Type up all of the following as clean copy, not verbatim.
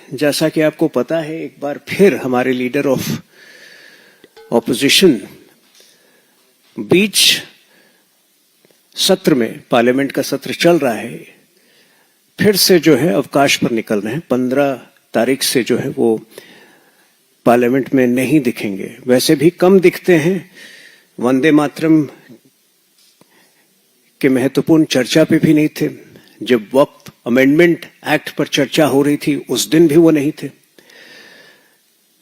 जैसा कि आपको पता है, एक बार फिर हमारे लीडर ऑफ ऑपोजिशन बीच सत्र में, पार्लियामेंट का सत्र चल रहा है, फिर से जो है अवकाश पर निकल रहे हैं। 15 तारीख से जो है वो पार्लियामेंट में नहीं दिखेंगे। वैसे भी कम दिखते हैं। वंदे मातरम के महत्वपूर्ण चर्चा पे भी नहीं थे। जब वक्त अमेंडमेंट एक्ट पर चर्चा हो रही थी उस दिन भी वो नहीं थे।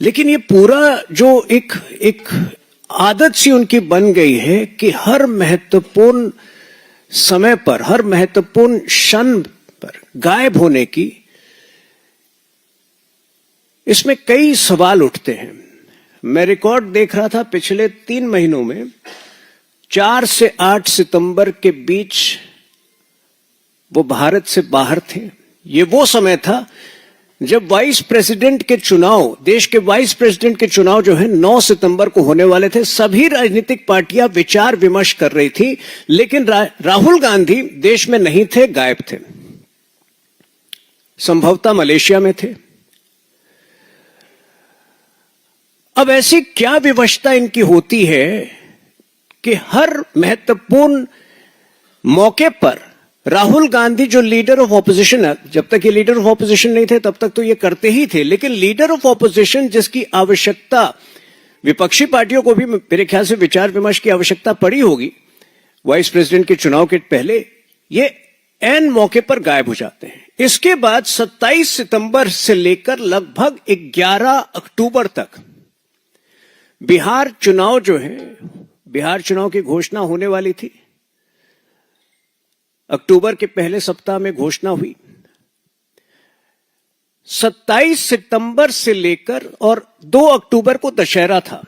लेकिन ये पूरा जो एक आदत सी उनकी बन गई है कि हर महत्वपूर्ण समय पर, हर महत्वपूर्ण क्षण पर गायब होने की, इसमें कई सवाल उठते हैं। मैं रिकॉर्ड देख रहा था पिछले 3 महीनों में 4 से 8 सितंबर के बीच वो भारत से बाहर थे। ये वो समय था जब वाइस प्रेसिडेंट के चुनाव, देश के वाइस प्रेसिडेंट के चुनाव जो है 9 सितंबर को होने वाले थे। सभी राजनीतिक पार्टियां विचार विमर्श कर रही थी, लेकिन राहुल गांधी देश में नहीं थे, गायब थे। संभवतः मलेशिया में थे। अब ऐसी क्या विवशता इनकी होती है कि हर महत्वपूर्ण मौके पर राहुल गांधी, जो लीडर ऑफ ऑपोजिशन है, जब तक ये लीडर ऑफ ऑपोजिशन नहीं थे तब तक तो ये करते ही थे, लेकिन लीडर ऑफ ऑपोजिशन जिसकी आवश्यकता विपक्षी पार्टियों को भी मेरे ख्याल से विचार विमर्श की आवश्यकता पड़ी होगी वाइस प्रेसिडेंट के चुनाव के पहले, ये ऐन मौके पर गायब हो जाते हैं। इसके बाद 27 सितंबर से लेकर लगभग 11 अक्टूबर तक बिहार चुनाव जो है, बिहार चुनाव की घोषणा होने वाली थी। अक्टूबर के पहले सप्ताह में घोषणा हुई। 27 सितंबर से लेकर और 2 अक्टूबर को दशहरा था।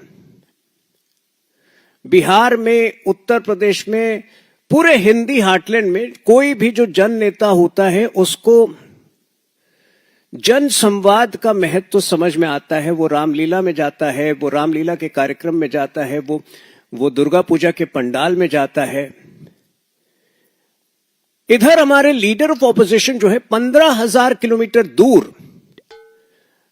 बिहार में, उत्तर प्रदेश में, पूरे हिंदी हार्टलैंड में कोई भी जो जन नेता होता है उसको जन संवाद का महत्व समझ में आता है। वो रामलीला में जाता है, वो रामलीला के कार्यक्रम में जाता है, वो दुर्गा पूजा के पंडाल में जाता है। इधर हमारे लीडर ऑफ ऑपोजिशन जो है 15,000 किलोमीटर दूर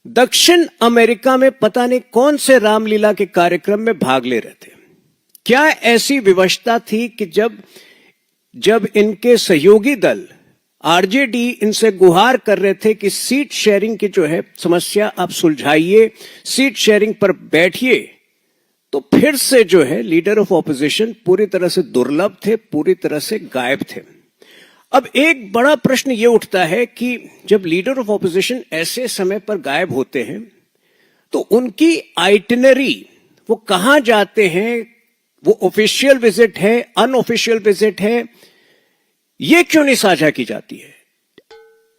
दक्षिण अमेरिका में पता नहीं कौन से रामलीला के कार्यक्रम में भाग ले रहे थे। क्या ऐसी विवशता थी कि जब इनके सहयोगी दल आरजेडी इनसे गुहार कर रहे थे कि सीट शेयरिंग की जो है समस्या आप सुलझाइए, सीट शेयरिंग पर बैठिए, तो फिर से जो है लीडर ऑफ ऑपोजिशन पूरी तरह से दुर्लभ थे, पूरी तरह से गायब थे। अब एक बड़ा प्रश्न यह उठता है कि जब लीडर ऑफ ऑपोजिशन ऐसे समय पर गायब होते हैं तो उनकी आइटिनरी, वो कहां जाते हैं, वो ऑफिशियल विजिट है, अनऑफिशियल विजिट है, ये क्यों नहीं साझा की जाती है?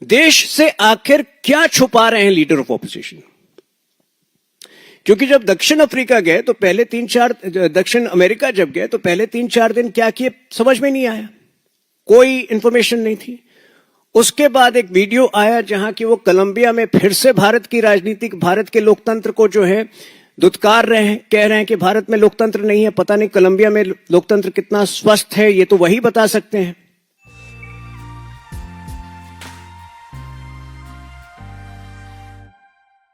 देश से आखिर क्या छुपा रहे हैं लीडर ऑफ ऑपोजिशन? क्योंकि जब दक्षिण अफ्रीका गए तो पहले 3-4, दक्षिण अमेरिका जब गए तो पहले 3-4 दिन क्या किए समझ में नहीं आया, कोई इंफॉर्मेशन नहीं थी। उसके बाद एक वीडियो आया जहां कि वो कोलंबिया में फिर से भारत की राजनीति, भारत के लोकतंत्र को जो है दुत्कार रहे हैं, कह रहे हैं कि भारत में लोकतंत्र नहीं है, पता नहीं कोलंबिया में लोकतंत्र कितना स्वस्थ है, ये तो वही बता सकते हैं।